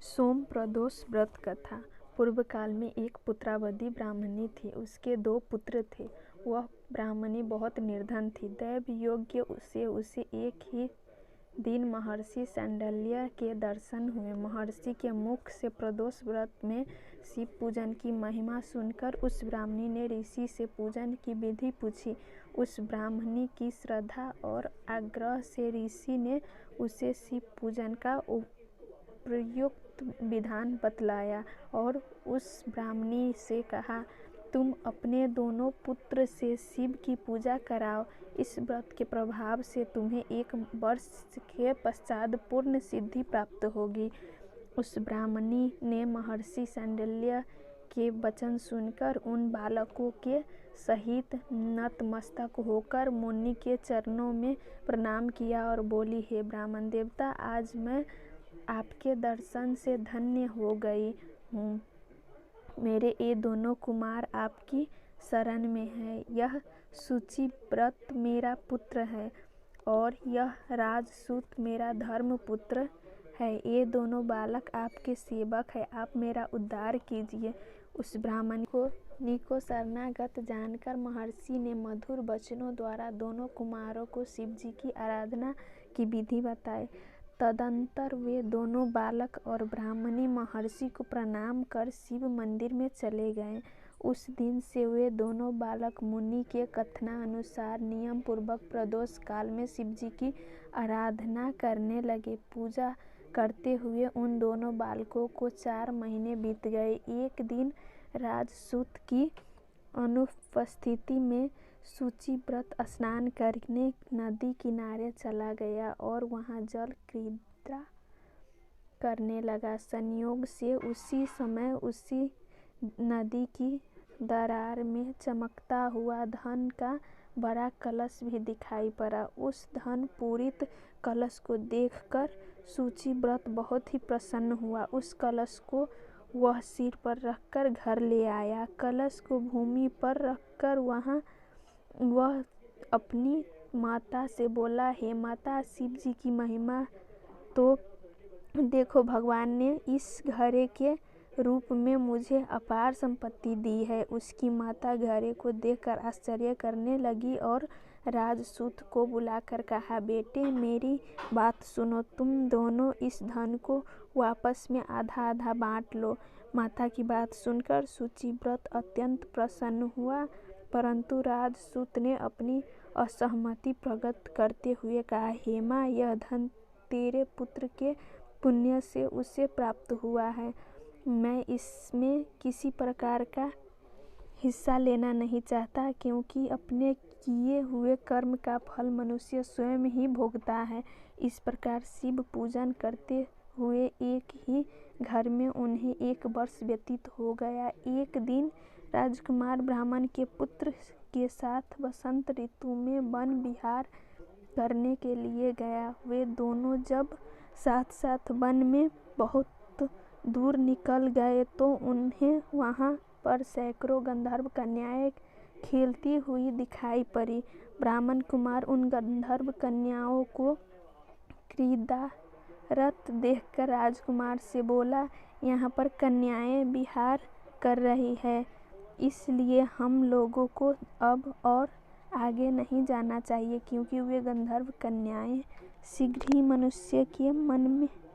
सोम प्रदोष व्रत कथा। पूर्व काल में एक पुत्रावती ब्राह्मणी थी। उसके 2 पुत्र थे। वह ब्राह्मणी बहुत निर्धन थी। दैव योग्य से उसे एक ही दिन महर्षि शांडिल्य के दर्शन हुए। महर्षि के मुख से प्रदोष व्रत में शिव पूजन की महिमा सुनकर उस ब्राह्मणी ने ऋषि से पूजन की विधि पूछी। उस ब्राह्मणी की श्रद्धा और आग्रह से ऋषि ने उसे शिव पूजन का उपयुक्त विधान बतलाया और उस ब्राह्मणी से कहा, तुम अपने दोनों पुत्र से शिव की पूजा कराओ। इस व्रत के प्रभाव से तुम्हें 1 वर्ष के पश्चात पूर्ण सिद्धि प्राप्त होगी। उस ब्राह्मणी ने महर्षि शांडिल्य के वचन सुनकर उन बालकों के सहित नतमस्तक होकर मुनि के चरणों में प्रणाम किया और बोली, हे ब्राह्मण देवता, आज मैं आपके दर्शन से धन्य हो गई हूँ। मेरे ये दोनों कुमार आपकी शरण में है। यह शुचिव्रत मेरा पुत्र है और यह राजसूत मेरा धर्मपुत्र है। ये दोनों बालक आपके सेवक है। आप मेरा उद्धार कीजिए। उस ब्राह्मण को शरणागत जानकर महर्षि ने मधुर वचनों द्वारा दोनों कुमारों को शिव जी की आराधना की विधि बताई। तदंतर वे दोनों बालक और ब्राह्मणी महर्षि को प्रणाम कर शिव मंदिर में चले गए। उस दिन से वे दोनों बालक मुनि के कथनानुसार नियम पूर्वक प्रदोष काल में शिव जी की आराधना करने लगे। पूजा करते हुए उन दोनों बालकों को 4 महीने बीत गए। एक दिन राजसूत की अनुपस्थिति में शुचिव्रत स्नान करने नदी किनारे चला गया और वहां जल क्रीड़ा करने लगा। संयोग से उसी समय उसी नदी की दरार में चमकता हुआ धन का बड़ा कलश भी दिखाई पड़ा। उस धन पूरित कलश को देखकर शुचिव्रत बहुत ही प्रसन्न हुआ। उस कलश को वह सिर पर रखकर घर ले आया। कलश को भूमि पर रखकर वह अपनी माता से बोला, हे माता, शिव जी की महिमा तो देखो। भगवान ने इस घड़े के रूप में मुझे अपार संपत्ति दी है। उसकी माता घड़े को देखकर आश्चर्य करने लगी और राजसूत को बुलाकर कहा, बेटे, मेरी बात सुनो। तुम दोनों इस धन को आपस में आधा आधा बांट लो। माता की बात सुनकर शुचिव्रत अत्यंत प्रसन्न हुआ, परंतु राजसूत ने अपनी असहमति प्रकट करते हुए कहा, हे माँ, यह धन तेरे पुत्र के पुण्य से उसे प्राप्त हुआ है। मैं इसमें किसी प्रकार का हिस्सा लेना नहीं चाहता, क्योंकि अपने किए हुए कर्म का फल मनुष्य स्वयं ही भोगता है। इस प्रकार शिव पूजन करते हुए एक ही घर में उन्हें 1 वर्ष व्यतीत हो गया। एक दिन राजकुमार ब्राह्मण के पुत्र के साथ वसंत ऋतु में वन विहार करने के लिए गया। वे दोनों जब साथ साथ वन में बहुत दूर निकल गए तो उन्हें वहां पर सैकड़ों गंधर्व कन्याएं खेलती हुई दिखाई पड़ी। ब्राह्मण कुमार उन गंधर्व कन्याओं को क्रीड़ारत देखकर राजकुमार से बोला, यहाँ पर कन्याएं विहार कर रही है, इसलिए हम लोगों को अब और आगे नहीं जाना चाहिए, क्योंकि वे गंधर्व कन्याएं शीघ्र ही मनुष्य के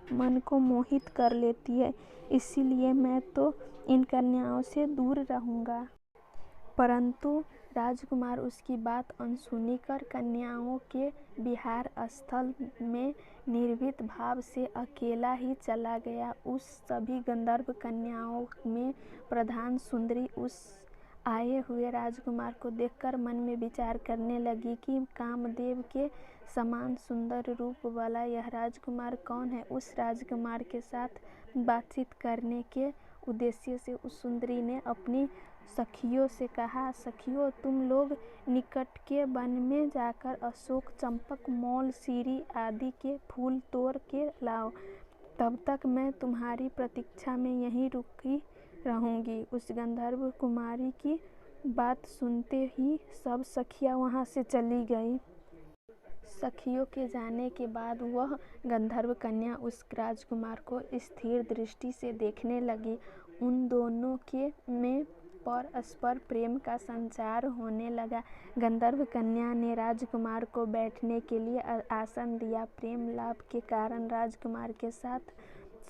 मन को मोहित कर लेती है। इसीलिए मैं तो इन कन्याओं से दूर रहूंगा। परंतु राजकुमार उसकी बात अनसुनी कर कन्याओं के विहार स्थल में निर्भीक भाव से अकेला ही चला गया। उस सभी गंधर्व कन्याओं में प्रधान सुंदरी उस आए हुए राजकुमार को देखकर मन में विचार करने लगी कि कामदेव के समान सुंदर रूप वाला यह राजकुमार कौन है। उस राजकुमार के साथ बातचीत करने के उद्देश्य से उस सुंदरी ने अपनी सखियों से कहा, सखियों, तुम लोग निकट के वन में जाकर अशोक, चंपक, मौल, सीरी आदि के फूल तोड़ के लाओ। तब तक मैं तुम्हारी प्रतीक्षा में यहीं रुकी रहूंगी। उस गंधर्व कुमारी की बात सुनते ही सब सखियां वहां से चली गईं। सखियों के जाने के बाद वह गंधर्व कन्या उस राजकुमार को स्थिर दृष्टि से देखने लगी। उन दोनों के में परस्पर प्रेम का संचार होने लगा। गंधर्व कन्या ने राजकुमार को बैठने के लिए आसन दिया। प्रेम लाभ के कारण राजकुमार के साथ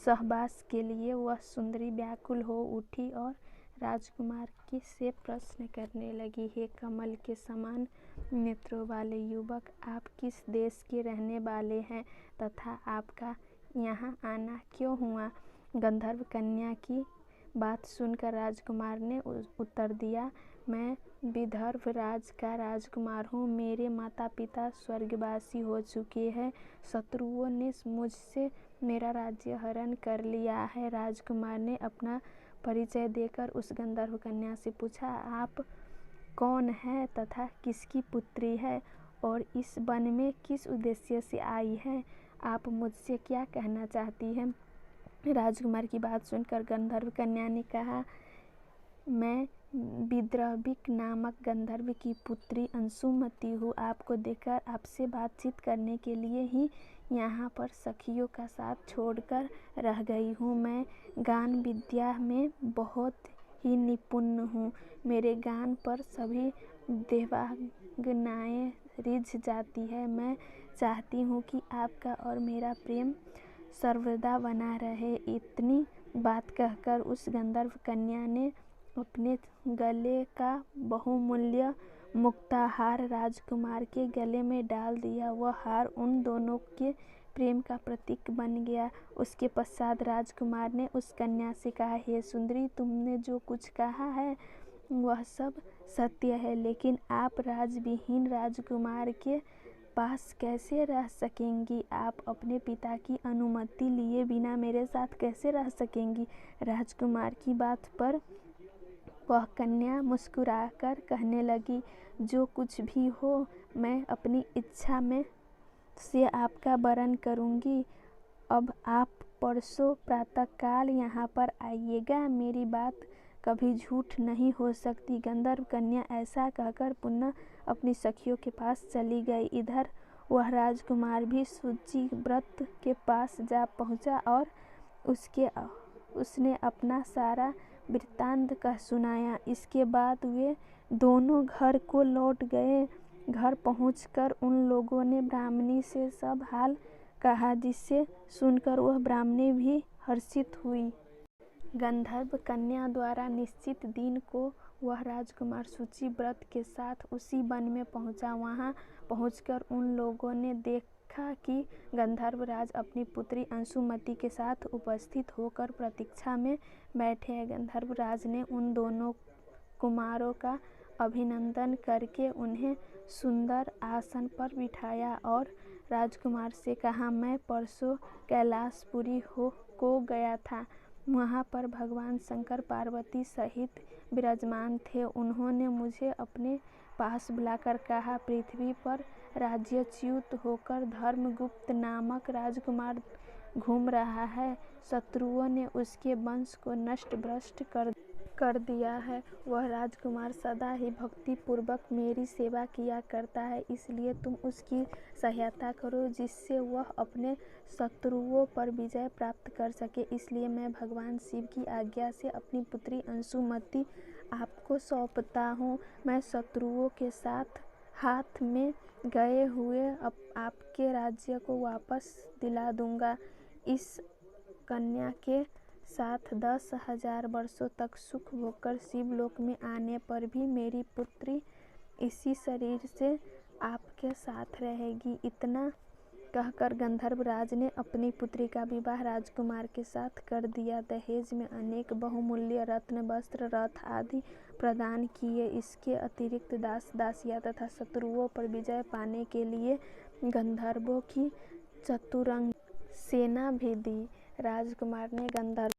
सहवास के लिए वह सुंदरी व्याकुल हो उठी और राजकुमार से प्रश्न करने लगी, हे कमल के समान नेत्रों वाले युवक, आप किस देश के रहने वाले हैं तथा आपका यहाँ आना क्यों हुआ? गंधर्व कन्या की बात सुनकर राजकुमार ने उत्तर दिया, मैं विदर्भ राज का राजकुमार हूँ। मेरे माता पिता स्वर्गवासी हो चुके हैं। शत्रुओं ने मुझसे मेरा राज्य हरण कर लिया है। राजकुमार ने अपना परिचय देकर उस गंधर्व कन्या से पूछा, आप कौन है तथा किसकी पुत्री है और इस वन में किस उद्देश्य से आई है? आप मुझसे क्या कहना चाहती हैं? राजकुमार की बात सुनकर गंधर्व कन्या ने कहा, मैं विद्रविक नामक गंधर्व की पुत्री अंशुमती हूँ। आपको देखकर आपसे बातचीत करने के लिए ही यहाँ पर सखियों का साथ छोड़कर रह गई हूँ। मैं गान विद्या में बहुत ही निपुण हूँ। मेरे गान पर सभी देवांगनाएं रिझ जाती है। मैं चाहती हूँ कि आपका और मेरा प्रेम सर्वदा बना रहे। इतनी बात कहकर उस गंधर्व कन्या ने अपने गले का बहुमूल्य मुक्ताहार राजकुमार के गले में डाल दिया। वह हार उन दोनों के प्रेम का प्रतीक बन गया। उसके पश्चात राजकुमार ने उस कन्या से कहा, हे सुंदरी, तुमने जो कुछ कहा है वह सब सत्य है, लेकिन आप राजविहीन राजकुमार के पास कैसे रह सकेंगी? आप अपने पिता की अनुमति लिए बिना मेरे साथ कैसे रह सकेंगी? राजकुमार की बात पर वह कन्या मुस्कुराकर कहने लगी, जो कुछ भी हो, मैं अपनी इच्छा में से आपका वरण करूंगी। अब आप परसों प्रातःकाल यहाँ पर आइएगा। मेरी बात कभी झूठ नहीं हो सकती। गंधर्व कन्या ऐसा कहकर पुनः अपनी सखियों के पास चली गई। इधर वह राजकुमार भी शुचिव्रत के पास जा पहुँचा और उसने अपना सारा वृत्तांत कह सुनाया। इसके बाद वे दोनों घर को लौट गए। घर पहुंचकर उन लोगों ने ब्राह्मणी से सब हाल कहा, जिससे सुनकर वह ब्राह्मणी भी हर्षित हुई। गंधर्व कन्या द्वारा निश्चित दिन को वह राजकुमार शुचिव्रत के साथ उसी वन में पहुंचा। वहां पहुंचकर उन लोगों ने देखा कि गंधर्व राज अपनी पुत्री अंशुमती के साथ उपस्थित होकर प्रतीक्षा में बैठे हैं। गंधर्व राज ने उन दोनों कुमारों का अभिनंदन करके उन्हें सुंदर आसन पर बिठाया और राजकुमार से कहा, मैं परसों कैलाशपुरी को गया था। वहाँ पर भगवान शंकर पार्वती सहित विराजमान थे। उन्होंने मुझे अपने पास बुलाकर कहा, पृथ्वी पर राज्यच्युत होकर धर्मगुप्त नामक राजकुमार घूम रहा है। शत्रुओं ने उसके वंश को नष्ट भ्रष्ट कर दिया है। वह राजकुमार सदा ही भक्ति पूर्वक मेरी सेवा किया करता है, इसलिए तुम उसकी सहायता करो जिससे वह अपने शत्रुओं पर विजय प्राप्त कर सके। इसलिए मैं भगवान शिव की आज्ञा से अपनी पुत्री अंशुमती आपको सौंपता हूँ। मैं शत्रुओं के साथ हाथ में गए हुए आपके राज्य को वापस दिला दूंगा। इस कन्या के साथ 10,000 वर्षों तक सुख भोगकर शिवलोक में आने पर भी मेरी पुत्री इसी शरीर से आपके साथ रहेगी। इतना कहकर गंधर्व राज ने अपनी पुत्री का विवाह राजकुमार के साथ कर दिया। दहेज में अनेक बहुमूल्य रत्न, वस्त्र, रथ आदि प्रदान किए। इसके अतिरिक्त दास दासियां तथा शत्रुओं पर विजय पाने के लिए गंधर्वों की चतुरंग सेना भी दी। राजकुमार ने गंधर्व